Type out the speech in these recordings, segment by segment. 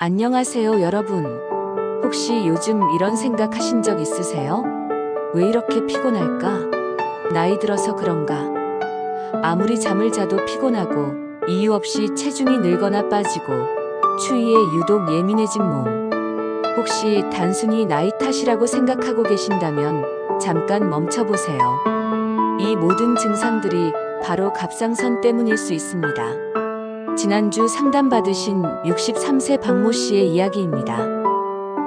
안녕하세요, 여러분. 혹시 요즘 이런 생각 하신 적 있으세요? 왜 이렇게 피곤할까? 나이 들어서 그런가? 아무리 잠을 자도 피곤하고 이유 없이 체중이 늘거나 빠지고 추위에 유독 예민해진 몸. 혹시 단순히 나이 탓이라고 생각하고 계신다면 잠깐 멈춰보세요. 이 모든 증상들이 바로 갑상선 때문일 수 있습니다. 지난주 상담받으신 63세 박모 씨의 이야기입니다.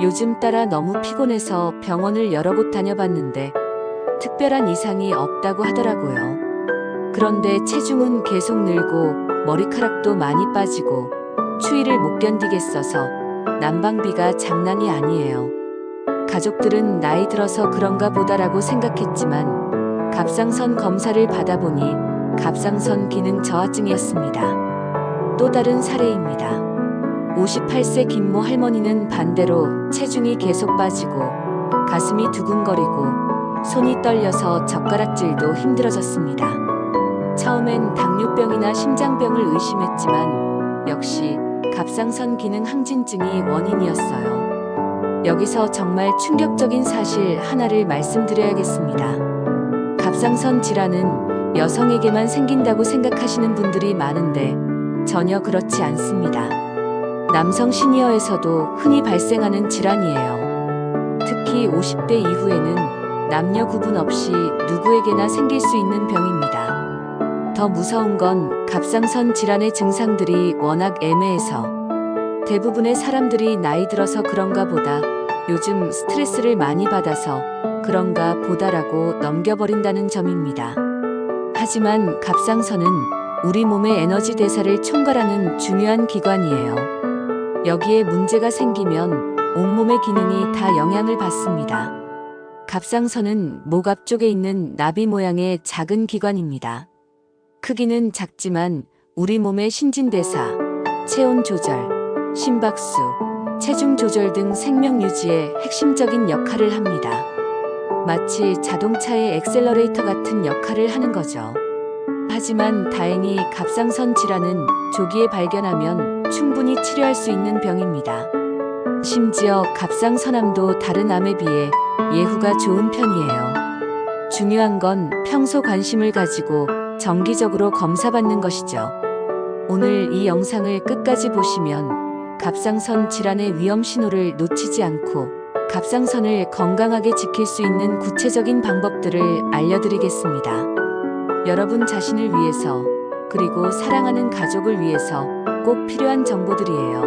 요즘 따라 너무 피곤해서 병원을 여러 곳 다녀봤는데 특별한 이상이 없다고 하더라고요. 그런데 체중은 계속 늘고 머리카락도 많이 빠지고 추위를 못 견디겠어서 난방비가 장난이 아니에요. 가족들은 나이 들어서 그런가 보다라고 생각했지만 갑상선 검사를 받아보니 갑상선 기능 저하증이었습니다. 또 다른 사례입니다. 58세 김모 할머니는 반대로 체중이 계속 빠지고 가슴이 두근거리고 손이 떨려서 젓가락질도 힘들어졌습니다. 처음엔 당뇨병이나 심장병을 의심했지만 역시 갑상선 기능 항진증이 원인이었어요. 여기서 정말 충격적인 사실 하나를 말씀드려야겠습니다. 갑상선 질환은 여성에게만 생긴다고 생각하시는 분들이 많은데 전혀 그렇지 않습니다. 남성 시니어에서도 흔히 발생하는 질환이에요. 특히 50대 이후에는 남녀 구분 없이 누구에게나 생길 수 있는 병입니다. 더 무서운 건 갑상선 질환의 증상들이 워낙 애매해서 대부분의 사람들이 나이 들어서 그런가 보다, 요즘 스트레스를 많이 받아서 그런가 보다라고 넘겨버린다는 점입니다. 하지만 갑상선은 우리 몸의 에너지 대사를 총괄하는 중요한 기관이에요. 여기에 문제가 생기면 온몸의 기능이 다 영향을 받습니다. 갑상선은 목 앞쪽에 있는 나비 모양의 작은 기관입니다. 크기는 작지만 우리 몸의 신진대사, 체온 조절, 심박수, 체중 조절 등 생명 유지에 핵심적인 역할을 합니다. 마치 자동차의 엑셀러레이터 같은 역할을 하는 거죠. 하지만 다행히 갑상선 질환은 조기에 발견하면 충분히 치료할 수 있는 병입니다. 심지어 갑상선암도 다른 암에 비해 예후가 좋은 편이에요. 중요한 건 평소 관심을 가지고 정기적으로 검사받는 것이죠. 오늘 이 영상을 끝까지 보시면 갑상선 질환의 위험 신호를 놓치지 않고 갑상선을 건강하게 지킬 수 있는 구체적인 방법들을 알려드리겠습니다. 여러분 자신을 위해서, 그리고 사랑하는 가족을 위해서 꼭 필요한 정보들이에요.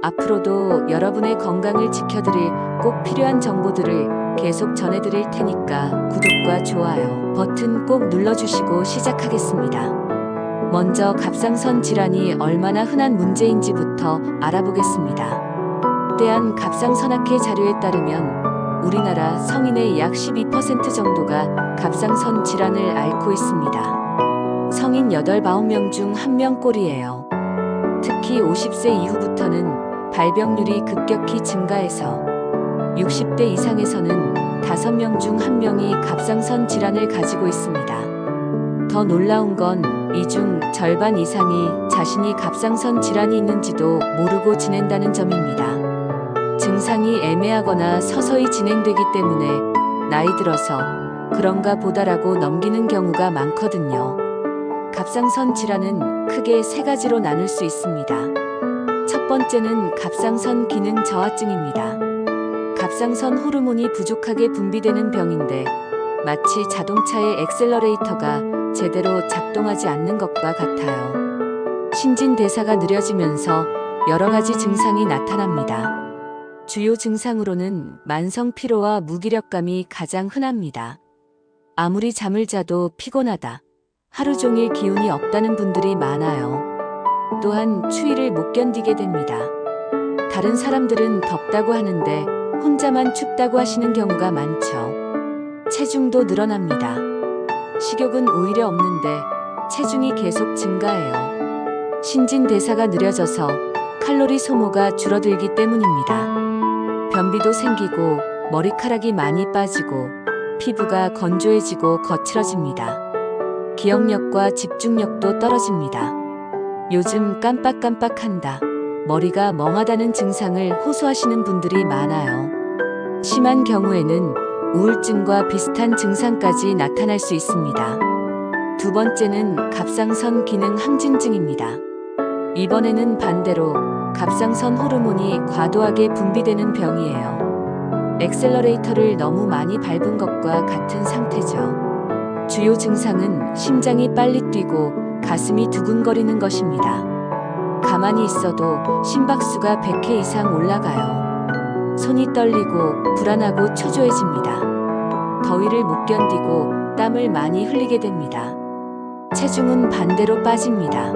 앞으로도 여러분의 건강을 지켜드릴 꼭 필요한 정보들을 계속 전해드릴 테니까 구독과 좋아요 버튼 꼭 눌러주시고 시작하겠습니다. 먼저 갑상선 질환이 얼마나 흔한 문제인지부터 알아보겠습니다. 대한 갑상선학회 자료에 따르면 우리나라 성인의 약 12% 정도가 갑상선 질환을 앓고 있습니다. 성인 8, 9명 중 1명꼴이에요. 특히 50세 이후부터는 발병률이 급격히 증가해서 60대 이상에서는 5명 중 1명이 갑상선 질환을 가지고 있습니다. 더 놀라운 건 이 중 절반 이상이 자신이 갑상선 질환이 있는지도 모르고 지낸다는 점입니다. 증상이 애매하거나 서서히 진행되기 때문에 나이 들어서 그런가 보다라고 넘기는 경우가 많거든요. 갑상선 질환은 크게 3가지로 나눌 수 있습니다. 첫 번째는 갑상선 기능 저하증입니다. 갑상선 호르몬이 부족하게 분비되는 병인데 마치 자동차의 엑셀러레이터가 제대로 작동하지 않는 것과 같아요. 신진대사가 느려지면서 여러 가지 증상이 나타납니다. 주요 증상으로는 만성 피로와 무기력감이 가장 흔합니다. 아무리 잠을 자도 피곤하다, 하루 종일 기운이 없다는 분들이 많아요. 또한 추위를 못 견디게 됩니다. 다른 사람들은 덥다고 하는데 혼자만 춥다고 하시는 경우가 많죠. 체중도 늘어납니다. 식욕은 오히려 없는데 체중이 계속 증가해요. 신진대사가 느려져서 칼로리 소모가 줄어들기 때문입니다. 변비도 생기고 머리카락이 많이 빠지고 피부가 건조해지고 거칠어집니다. 기억력과 집중력도 떨어집니다. 요즘 깜빡깜빡한다, 머리가 멍하다는 증상을 호소하시는 분들이 많아요. 심한 경우에는 우울증과 비슷한 증상까지 나타날 수 있습니다. 두 번째는 갑상선 기능 항진증입니다. 이번에는 반대로 갑상선 호르몬이 과도하게 분비되는 병이에요. 엑셀러레이터를 너무 많이 밟은 것과 같은 상태죠. 주요 증상은 심장이 빨리 뛰고 가슴이 두근거리는 것입니다. 가만히 있어도 심박수가 100회 이상 올라가요. 손이 떨리고 불안하고 초조해집니다. 더위를 못 견디고 땀을 많이 흘리게 됩니다. 체중은 반대로 빠집니다.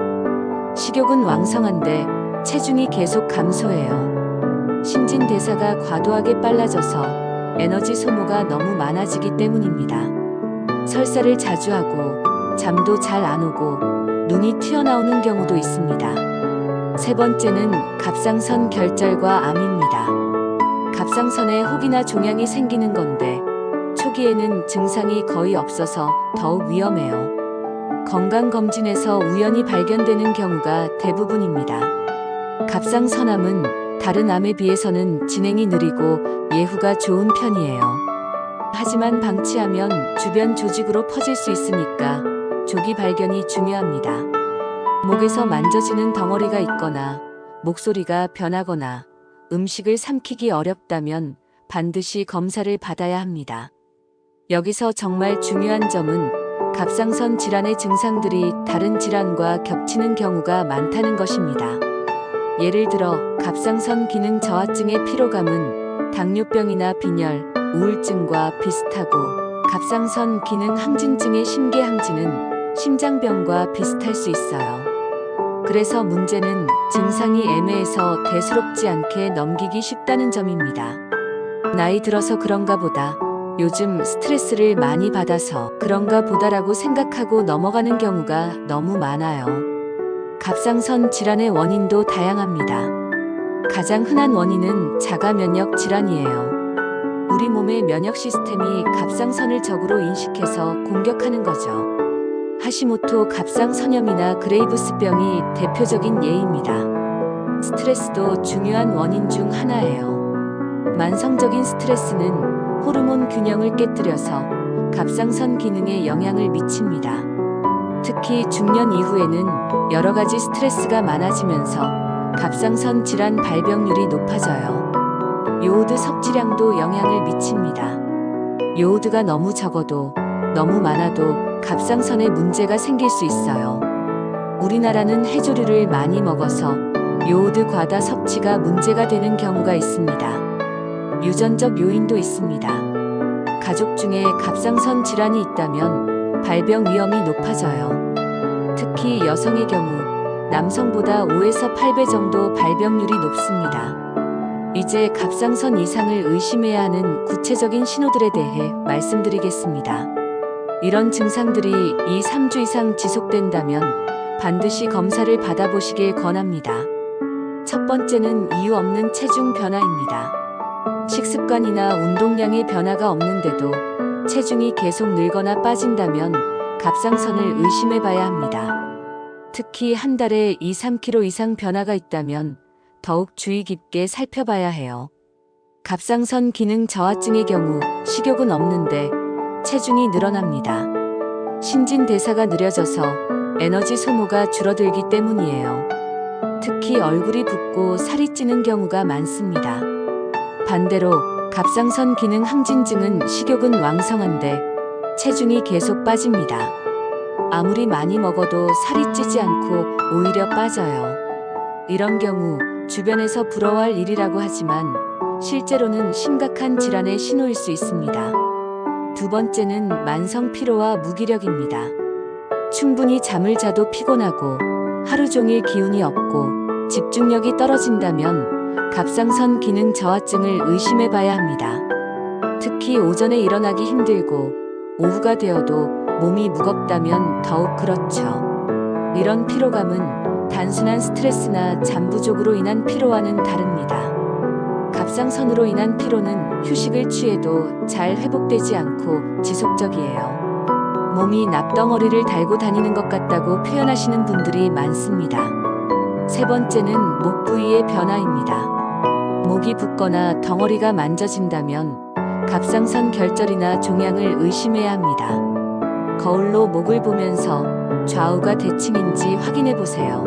식욕은 왕성한데 체중이 계속 감소해요. 신진대사가 과도하게 빨라져서 에너지 소모가 너무 많아지기 때문입니다. 설사를 자주 하고 잠도 잘 안 오고 눈이 튀어나오는 경우도 있습니다. 세 번째는 갑상선 결절과 암입니다. 갑상선에 혹이나 종양이 생기는 건데 초기에는 증상이 거의 없어서 더욱 위험해요. 건강검진에서 우연히 발견되는 경우가 대부분입니다. 갑상선암은 다른 암에 비해서는 진행이 느리고 예후가 좋은 편이에요. 하지만 방치하면 주변 조직으로 퍼질 수 있으니까 조기 발견이 중요합니다. 목에서 만져지는 덩어리가 있거나 목소리가 변하거나 음식을 삼키기 어렵다면 반드시 검사를 받아야 합니다. 여기서 정말 중요한 점은 갑상선 질환의 증상들이 다른 질환과 겹치는 경우가 많다는 것입니다. 예를 들어 갑상선 기능 저하증의 피로감은 당뇨병이나 빈혈, 우울증과 비슷하고 갑상선 기능 항진증의 심계항진은 심장병과 비슷할 수 있어요. 그래서 문제는 증상이 애매해서 대수롭지 않게 넘기기 쉽다는 점입니다. 나이 들어서 그런가 보다, 요즘 스트레스를 많이 받아서 그런가 보다라고 생각하고 넘어가는 경우가 너무 많아요. 갑상선 질환의 원인도 다양합니다. 가장 흔한 원인은 자가 면역 질환이에요. 우리 몸의 면역 시스템이 갑상선을 적으로 인식해서 공격하는 거죠. 하시모토 갑상선염이나 그레이브스병이 대표적인 예입니다. 스트레스도 중요한 원인 중 하나예요. 만성적인 스트레스는 호르몬 균형을 깨뜨려서 갑상선 기능에 영향을 미칩니다. 특히 중년 이후에는 여러 가지 스트레스가 많아지면서 갑상선 질환 발병률이 높아져요. 요오드 섭취량도 영향을 미칩니다. 요오드가 너무 적어도 너무 많아도 갑상선에 문제가 생길 수 있어요. 우리나라는 해조류를 많이 먹어서 요오드 과다 섭취가 문제가 되는 경우가 있습니다. 유전적 요인도 있습니다. 가족 중에 갑상선 질환이 있다면 발병 위험이 높아져요. 특히 여성의 경우 남성보다 5에서 8배 정도 발병률이 높습니다. 이제 갑상선 이상을 의심해야 하는 구체적인 신호들에 대해 말씀드리겠습니다. 이런 증상들이 2-3주 이상 지속된다면 반드시 검사를 받아보시길 권합니다. 첫 번째는 이유 없는 체중 변화입니다. 식습관이나 운동량의 변화가 없는데도 체중이 계속 늘거나 빠진다면 갑상선을 의심해 봐야 합니다. 특히 한 달에 2-3kg 이상 변화가 있다면 더욱 주의 깊게 살펴봐야 해요. 갑상선 기능 저하증의 경우 식욕은 없는데 체중이 늘어납니다. 신진대사가 느려져서 에너지 소모가 줄어들기 때문이에요. 특히 얼굴이 붓고 살이 찌는 경우가 많습니다. 반대로 갑상선 기능 항진증은 식욕은 왕성한데 체중이 계속 빠집니다. 아무리 많이 먹어도 살이 찌지 않고 오히려 빠져요. 이런 경우 주변에서 부러워할 일이라고 하지만 실제로는 심각한 질환의 신호일 수 있습니다. 두 번째는 만성 피로와 무기력입니다. 충분히 잠을 자도 피곤하고 하루 종일 기운이 없고 집중력이 떨어진다면 갑상선 기능 저하증을 의심해 봐야 합니다. 특히 오전에 일어나기 힘들고 오후가 되어도 몸이 무겁다면 더욱 그렇죠. 이런 피로감은 단순한 스트레스나 잠 부족으로 인한 피로와는 다릅니다. 갑상선으로 인한 피로는 휴식을 취해도 잘 회복되지 않고 지속적이에요. 몸이 납덩어리를 달고 다니는 것 같다고 표현하시는 분들이 많습니다. 세 번째는 목 부위의 변화입니다. 목이 붓거나 덩어리가 만져진다면 갑상선 결절이나 종양을 의심해야 합니다. 거울로 목을 보면서 좌우가 대칭인지 확인해 보세요.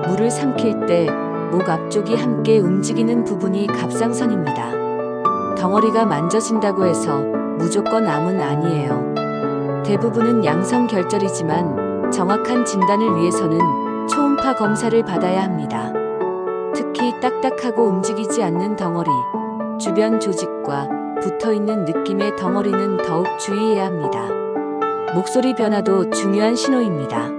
물을 삼킬 때 목 앞쪽이 함께 움직이는 부분이 갑상선입니다. 덩어리가 만져진다고 해서 무조건 암은 아니에요. 대부분은 양성 결절이지만 정확한 진단을 위해서는 초음파 검사를 받아야 합니다. 특히 딱딱하고 움직이지 않는 덩어리, 주변 조직과 붙어있는 느낌의 덩어리는 더욱 주의해야 합니다. 목소리 변화도 중요한 신호입니다.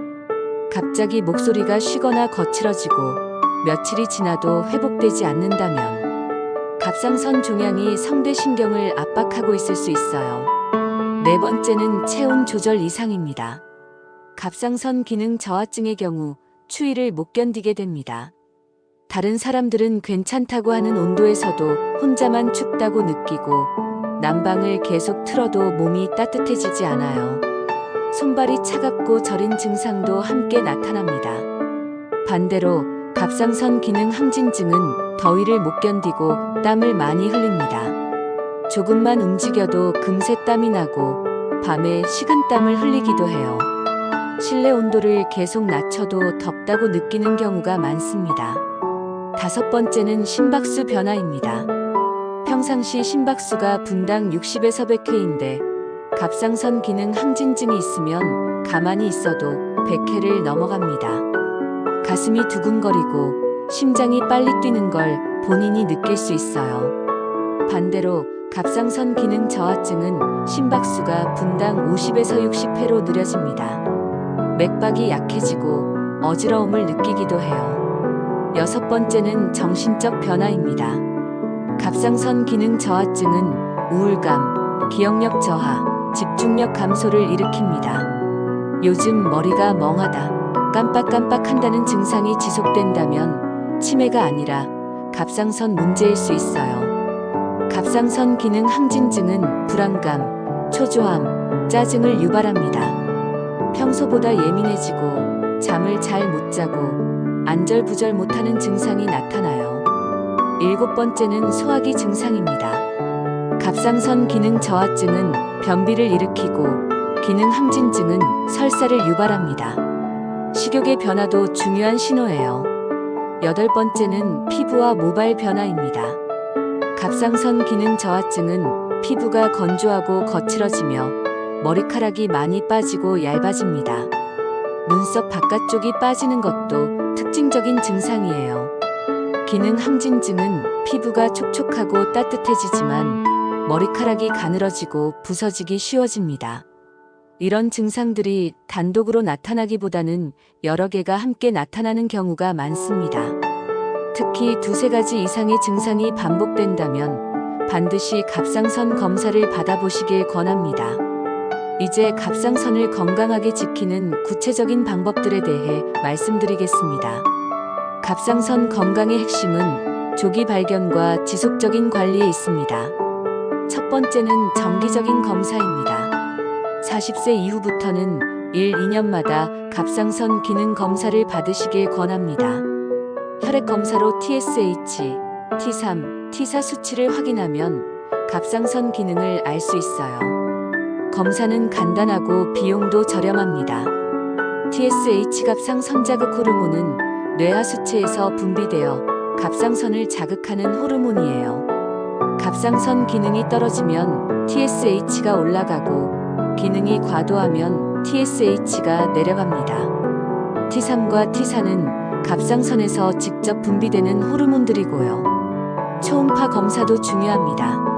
갑자기 목소리가 쉬거나 거칠어지고 며칠이 지나도 회복되지 않는다면 갑상선 종양이 성대신경을 압박하고 있을 수 있어요. 네 번째는 체온 조절 이상입니다. 갑상선 기능 저하증의 경우 추위를 못 견디게 됩니다. 다른 사람들은 괜찮다고 하는 온도에서도 혼자만 춥다고 느끼고 난방을 계속 틀어도 몸이 따뜻해지지 않아요. 손발이 차갑고 저린 증상도 함께 나타납니다. 반대로 갑상선 기능 항진증은 더위를 못 견디고 땀을 많이 흘립니다. 조금만 움직여도 금세 땀이 나고 밤에 식은땀을 흘리기도 해요. 실내 온도를 계속 낮춰도 덥다고 느끼는 경우가 많습니다. 다섯 번째는 심박수 변화입니다. 평상시 심박수가 분당 60에서 100회인데 갑상선 기능 항진증이 있으면 가만히 있어도 100회를 넘어갑니다. 가슴이 두근거리고 심장이 빨리 뛰는 걸 본인이 느낄 수 있어요. 반대로 갑상선 기능 저하증은 심박수가 분당 50에서 60회로 느려집니다. 맥박이 약해지고 어지러움을 느끼기도 해요. 여섯 번째는 정신적 변화입니다. 갑상선 기능 저하증은 우울감, 기억력 저하, 집중력 감소를 일으킵니다. 요즘 머리가 멍하다, 깜빡깜빡한다는 증상이 지속된다면 치매가 아니라 갑상선 문제일 수 있어요. 갑상선 기능 항진증은 불안감, 초조함, 짜증을 유발합니다. 평소보다 예민해지고 잠을 잘 못 자고 안절부절 못하는 증상이 나타나요. 일곱 번째는 소화기 증상입니다. 갑상선 기능 저하증은 변비를 일으키고 기능 항진증은 설사를 유발합니다. 식욕의 변화도 중요한 신호예요. 여덟 번째는 피부와 모발 변화입니다. 갑상선 기능 저하증은 피부가 건조하고 거칠어지며 머리카락이 많이 빠지고 얇아집니다. 눈썹 바깥쪽이 빠지는 것도 특징적인 증상이에요. 기능 항진증은 피부가 촉촉하고 따뜻해지지만 머리카락이 가늘어지고 부서지기 쉬워집니다. 이런 증상들이 단독으로 나타나기보다는 여러 개가 함께 나타나는 경우가 많습니다. 특히 두세 가지 이상의 증상이 반복된다면 반드시 갑상선 검사를 받아보시길 권합니다. 이제 갑상선을 건강하게 지키는 구체적인 방법들에 대해 말씀드리겠습니다. 갑상선 건강의 핵심은 조기 발견과 지속적인 관리에 있습니다. 첫 번째는 정기적인 검사입니다. 40세 이후부터는 1, 2년마다 갑상선 기능 검사를 받으시길 권합니다. 혈액 검사로 TSH, T3, T4 수치를 확인하면 갑상선 기능을 알 수 있어요. 검사는 간단하고 비용도 저렴합니다. TSH 갑상선 자극 호르몬은 뇌하수체에서 분비되어 갑상선을 자극하는 호르몬이에요. 갑상선 기능이 떨어지면 TSH가 올라가고 기능이 과도하면 TSH가 내려갑니다. T3과 T4는 갑상선에서 직접 분비되는 호르몬들이고요. 초음파 검사도 중요합니다.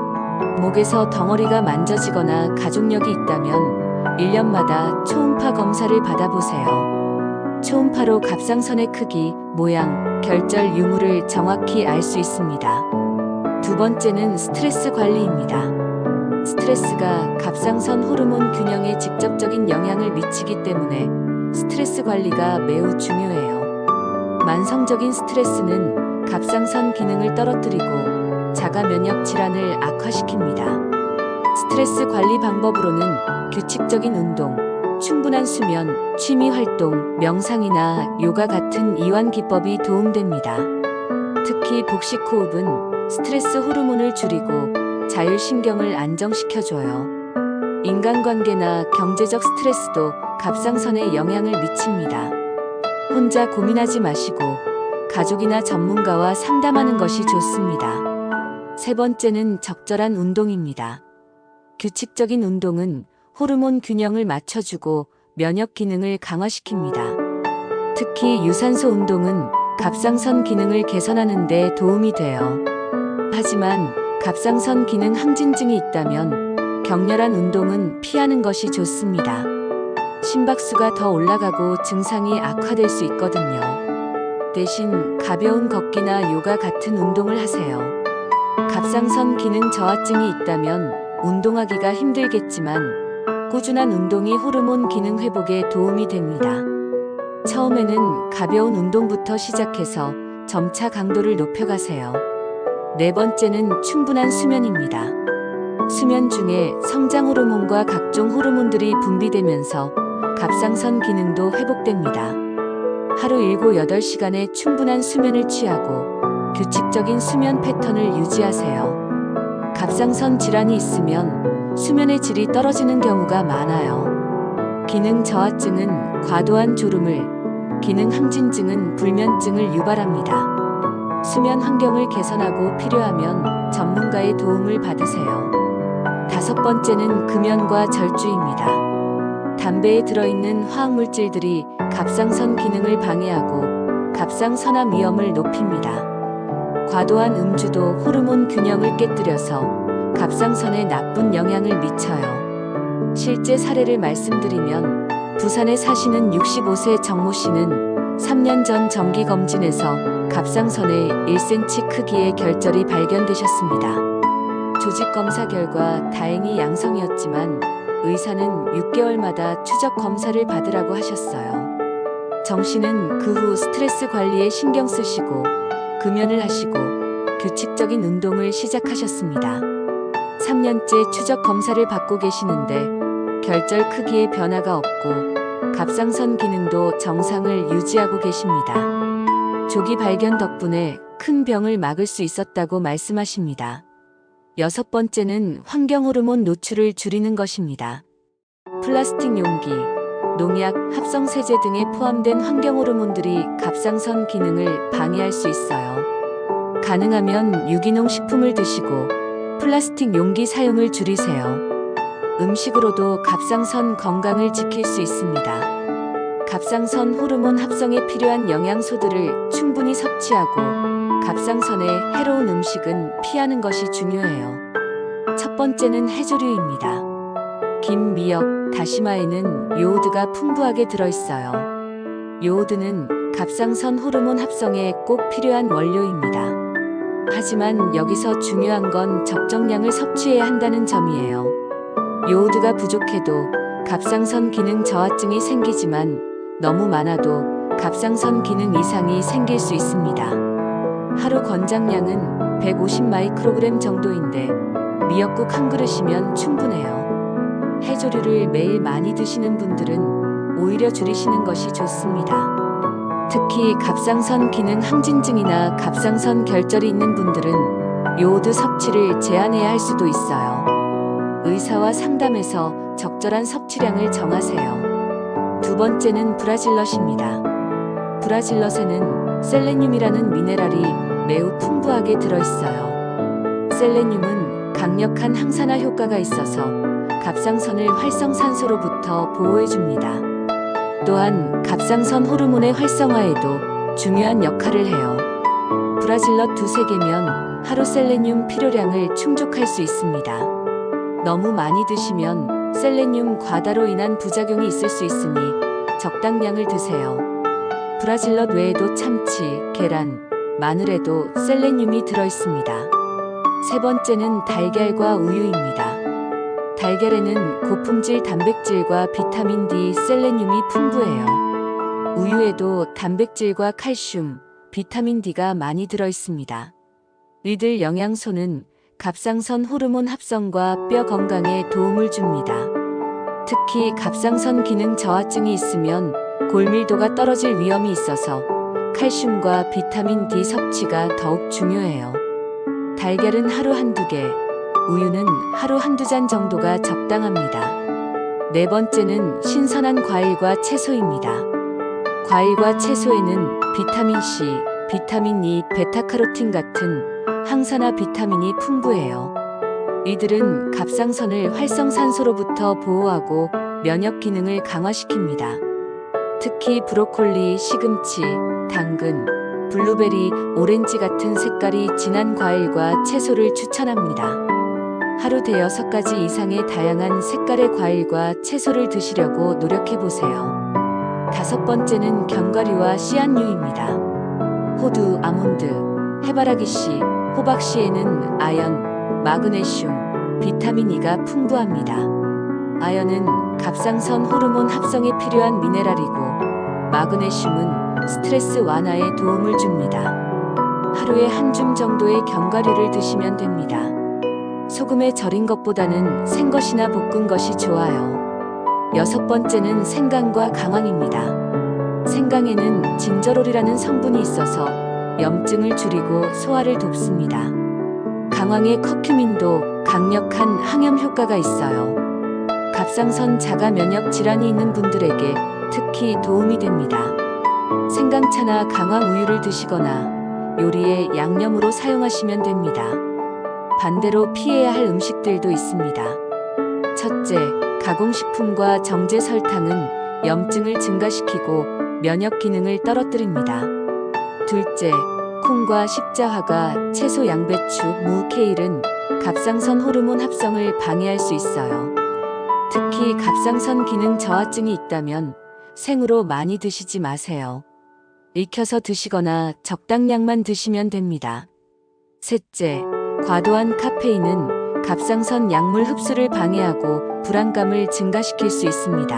목에서 덩어리가 만져지거나 가족력이 있다면 1년마다 초음파 검사를 받아보세요. 초음파로 갑상선의 크기, 모양, 결절 유무를 정확히 알 수 있습니다. 두 번째는 스트레스 관리입니다. 스트레스가 갑상선 호르몬 균형에 직접적인 영향을 미치기 때문에 스트레스 관리가 매우 중요해요. 만성적인 스트레스는 갑상선 기능을 떨어뜨리고 자가 면역 질환을 악화시킵니다. 스트레스 관리 방법으로는 규칙적인 운동, 충분한 수면, 취미 활동, 명상이나 요가 같은 이완 기법이 도움됩니다. 특히 복식 호흡은 스트레스 호르몬을 줄이고 자율신경을 안정시켜줘요. 인간관계나 경제적 스트레스도 갑상선에 영향을 미칩니다. 혼자 고민하지 마시고 가족이나 전문가와 상담하는 것이 좋습니다. 세 번째는 적절한 운동입니다. 규칙적인 운동은 호르몬 균형을 맞춰주고 면역 기능을 강화시킵니다. 특히 유산소 운동은 갑상선 기능을 개선하는 데 도움이 돼요. 하지만 갑상선 기능 항진증이 있다면 격렬한 운동은 피하는 것이 좋습니다. 심박수가 더 올라가고 증상이 악화될 수 있거든요. 대신 가벼운 걷기나 요가 같은 운동을 하세요. 갑상선 기능 저하증이 있다면 운동하기가 힘들겠지만 꾸준한 운동이 호르몬 기능 회복에 도움이 됩니다. 처음에는 가벼운 운동부터 시작해서 점차 강도를 높여가세요. 네 번째는 충분한 수면입니다. 수면 중에 성장 호르몬과 각종 호르몬들이 분비되면서 갑상선 기능도 회복됩니다. 하루 7-8시간의 충분한 수면을 취하고 규칙적인 수면 패턴을 유지하세요. 갑상선 질환이 있으면 수면의 질이 떨어지는 경우가 많아요. 기능 저하증은 과도한 졸음을, 기능 항진증은 불면증을 유발합니다. 수면 환경을 개선하고 필요하면 전문가의 도움을 받으세요. 다섯 번째는 금연과 절주입니다. 담배에 들어있는 화학물질들이 갑상선 기능을 방해하고 갑상선암 위험을 높입니다. 과도한 음주도 호르몬 균형을 깨뜨려서 갑상선에 나쁜 영향을 미쳐요. 실제 사례를 말씀드리면 부산에 사시는 65세 정모 씨는 3년 전 정기검진에서 갑상선에 1cm 크기의 결절이 발견되셨습니다. 조직검사 결과 다행히 양성이었지만 의사는 6개월마다 추적 검사를 받으라고 하셨어요. 정 씨는 그 후 스트레스 관리에 신경 쓰시고 금연을 하시고 규칙적인 운동을 시작하셨습니다. 3년째 추적 검사를 받고 계시는데 결절 크기에 변화가 없고 갑상선 기능도 정상을 유지하고 계십니다. 조기 발견 덕분에 큰 병을 막을 수 있었다고 말씀하십니다. 여섯 번째는 환경 호르몬 노출을 줄이는 것입니다. 플라스틱 용기, 농약, 합성 세제 등에 포함된 환경 호르몬들이 갑상선 기능을 방해할 수 있어요. 가능하면 유기농 식품을 드시고 플라스틱 용기 사용을 줄이세요. 음식으로도 갑상선 건강을 지킬 수 있습니다. 갑상선 호르몬 합성에 필요한 영양소들을 충분히 섭취하고 갑상선에 해로운 음식은 피하는 것이 중요해요. 첫 번째는 해조류입니다. 김, 미역, 다시마에는 요오드가 풍부하게 들어있어요. 요오드는 갑상선 호르몬 합성에 꼭 필요한 원료입니다. 하지만 여기서 중요한 건 적정량을 섭취해야 한다는 점이에요. 요오드가 부족해도 갑상선 기능 저하증이 생기지만 너무 많아도 갑상선 기능 이상이 생길 수 있습니다. 하루 권장량은 150 마이크로그램 정도인데 미역국 한 그릇이면 충분해요. 해조류를 매일 많이 드시는 분들은 오히려 줄이시는 것이 좋습니다. 특히 갑상선 기능 항진증이나 갑상선 결절이 있는 분들은 요오드 섭취를 제한해야 할 수도 있어요. 의사와 상담해서 적절한 섭취량을 정하세요. 두 번째는 브라질넛입니다. 브라질넛에는 셀레늄이라는 미네랄이 매우 풍부하게 들어있어요. 셀레늄은 강력한 항산화 효과가 있어서 갑상선을 활성산소로부터 보호해줍니다. 또한 갑상선 호르몬의 활성화에도 중요한 역할을 해요. 브라질넛 2-3개면 하루 셀레늄 필요량을 충족할 수 있습니다. 너무 많이 드시면 셀레늄 과다로 인한 부작용이 있을 수 있으니 적당량을 드세요. 브라질넛 외에도 참치, 계란, 마늘에도 셀레늄이 들어있습니다. 세 번째는 달걀과 우유입니다. 달걀에는 고품질 단백질과 비타민 D, 셀레늄이 풍부해요. 우유에도 단백질과 칼슘, 비타민 D가 많이 들어있습니다. 이들 영양소는 갑상선 호르몬 합성과 뼈 건강에 도움을 줍니다. 특히 갑상선 기능 저하증이 있으면 골밀도가 떨어질 위험이 있어서 칼슘과 비타민 D 섭취가 더욱 중요해요. 달걀은 하루 한두 개, 우유는 하루 한두 잔 정도가 적당합니다. 네 번째는 신선한 과일과 채소입니다. 과일과 채소에는 비타민 C, 비타민 E, 베타카로틴 같은 항산화 비타민이 풍부해요. 이들은 갑상선을 활성산소로부터 보호하고 면역 기능을 강화시킵니다. 특히 브로콜리, 시금치, 당근, 블루베리, 오렌지 같은 색깔이 진한 과일과 채소를 추천합니다. 하루 대여섯 가지 이상의 다양한 색깔의 과일과 채소를 드시려고 노력해보세요. 다섯 번째는 견과류와 씨앗류입니다. 호두, 아몬드, 해바라기씨, 호박씨에는 아연, 마그네슘, 비타민 E가 풍부합니다. 아연은 갑상선 호르몬 합성에 필요한 미네랄이고 마그네슘은 스트레스 완화에 도움을 줍니다. 하루에 한 줌 정도의 견과류를 드시면 됩니다. 소금에 절인 것보다는 생것이나 볶은 것이 좋아요. 여섯 번째는 생강과 강황입니다. 생강에는 진저롤이라는 성분이 있어서 염증을 줄이고 소화를 돕습니다. 강황에 커큐민도 강력한 항염 효과가 있어요. 갑상선 자가 면역 질환이 있는 분들에게 특히 도움이 됩니다. 생강차나 강황 우유를 드시거나 요리에 양념으로 사용하시면 됩니다. 반대로 피해야 할 음식들도 있습니다. 첫째, 가공식품과 정제 설탕은 염증을 증가시키고 면역 기능을 떨어뜨립니다. 둘째, 콩과 십자화가, 채소, 양배추, 무, 케일은 갑상선 호르몬 합성을 방해할 수 있어요. 특히 갑상선 기능 저하증이 있다면 생으로 많이 드시지 마세요. 익혀서 드시거나 적당량만 드시면 됩니다. 셋째, 과도한 카페인은 갑상선 약물 흡수를 방해하고 불안감을 증가시킬 수 있습니다.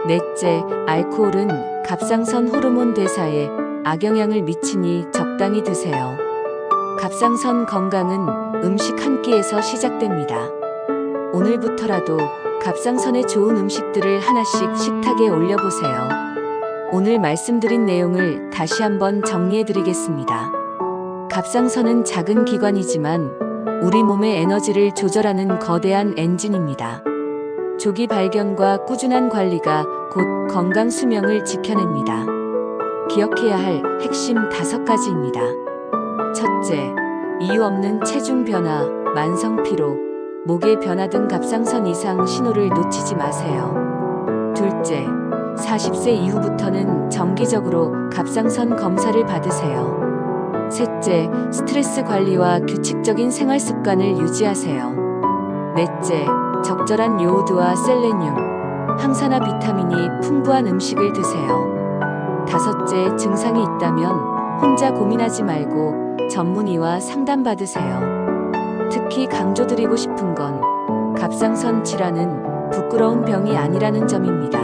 넷째, 알코올은 갑상선 호르몬 대사에 악영향을 미치니 적당히 드세요. 갑상선 건강은 음식 한 끼에서 시작됩니다. 오늘부터라도 갑상선에 좋은 음식들을 하나씩 식탁에 올려보세요. 오늘 말씀드린 내용을 다시 한번 정리해드리겠습니다. 갑상선은 작은 기관이지만 우리 몸의 에너지를 조절하는 거대한 엔진입니다. 조기 발견과 꾸준한 관리가 곧 건강 수명을 지켜냅니다. 기억해야 할 핵심 5가지입니다. 첫째, 이유 없는 체중 변화, 만성 피로, 목의 변화 등 갑상선 이상 신호를 놓치지 마세요. 둘째, 40세 이후부터는 정기적으로 갑상선 검사를 받으세요. 셋째, 스트레스 관리와 규칙적인 생활 습관을 유지하세요. 넷째, 적절한 요오드와 셀레늄, 항산화 비타민이 풍부한 음식을 드세요. 다섯째, 증상이 있다면 혼자 고민하지 말고 전문의와 상담받으세요. 특히 강조드리고 싶은 건 갑상선 질환은 부끄러운 병이 아니라는 점입니다.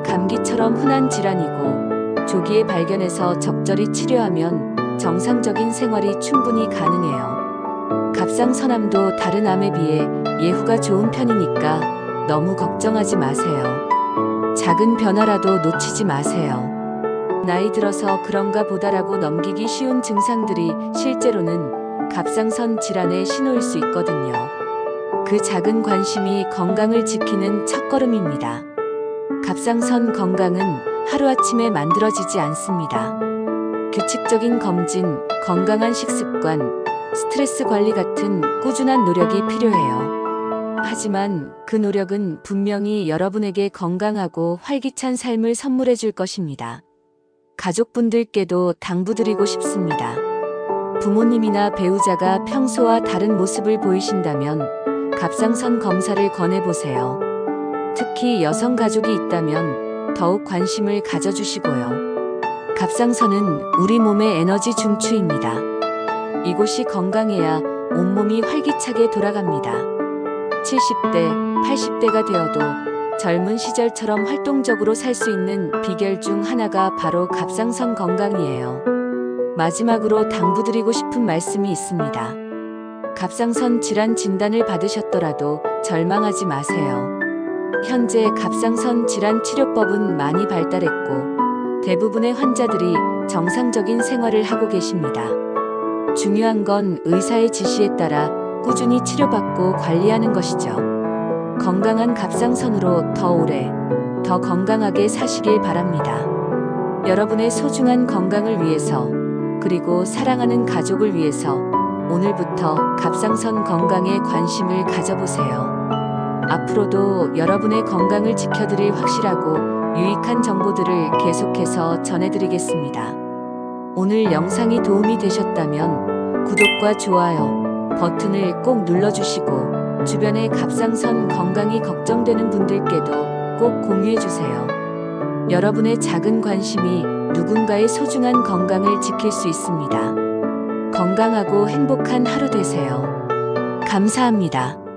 감기처럼 흔한 질환이고 조기에 발견해서 적절히 치료하면 정상적인 생활이 충분히 가능해요. 갑상선암도 다른 암에 비해 예후가 좋은 편이니까 너무 걱정하지 마세요. 작은 변화라도 놓치지 마세요. 나이 들어서 그런가 보다라고 넘기기 쉬운 증상들이 실제로는 갑상선 질환의 신호일 수 있거든요. 그 작은 관심이 건강을 지키는 첫걸음입니다. 갑상선 건강은 하루아침에 만들어지지 않습니다. 규칙적인 검진, 건강한 식습관, 스트레스 관리 같은 꾸준한 노력이 필요해요. 하지만 그 노력은 분명히 여러분에게 건강하고 활기찬 삶을 선물해 줄 것입니다. 가족분들께도 당부드리고 싶습니다. 부모님이나 배우자가 평소와 다른 모습을 보이신다면 갑상선 검사를 권해보세요. 특히 여성 가족이 있다면 더욱 관심을 가져주시고요. 갑상선은 우리 몸의 에너지 중추입니다. 이곳이 건강해야 온몸이 활기차게 돌아갑니다. 70대, 80대가 되어도 젊은 시절처럼 활동적으로 살 수 있는 비결 중 하나가 바로 갑상선 건강이에요. 마지막으로 당부드리고 싶은 말씀이 있습니다. 갑상선 질환 진단을 받으셨더라도 절망하지 마세요. 현재 갑상선 질환 치료법은 많이 발달했고 대부분의 환자들이 정상적인 생활을 하고 계십니다. 중요한 건 의사의 지시에 따라 꾸준히 치료받고 관리하는 것이죠. 건강한 갑상선으로 더 오래, 더 건강하게 사시길 바랍니다. 여러분의 소중한 건강을 위해서, 그리고 사랑하는 가족을 위해서 오늘부터 갑상선 건강에 관심을 가져보세요. 앞으로도 여러분의 건강을 지켜드릴 확실하고 유익한 정보들을 계속해서 전해드리겠습니다. 오늘 영상이 도움이 되셨다면 구독과 좋아요 버튼을 꼭 눌러주시고 주변의 갑상선 건강이 걱정되는 분들께도 꼭 공유해주세요. 여러분의 작은 관심이 누군가의 소중한 건강을 지킬 수 있습니다. 건강하고 행복한 하루 되세요. 감사합니다.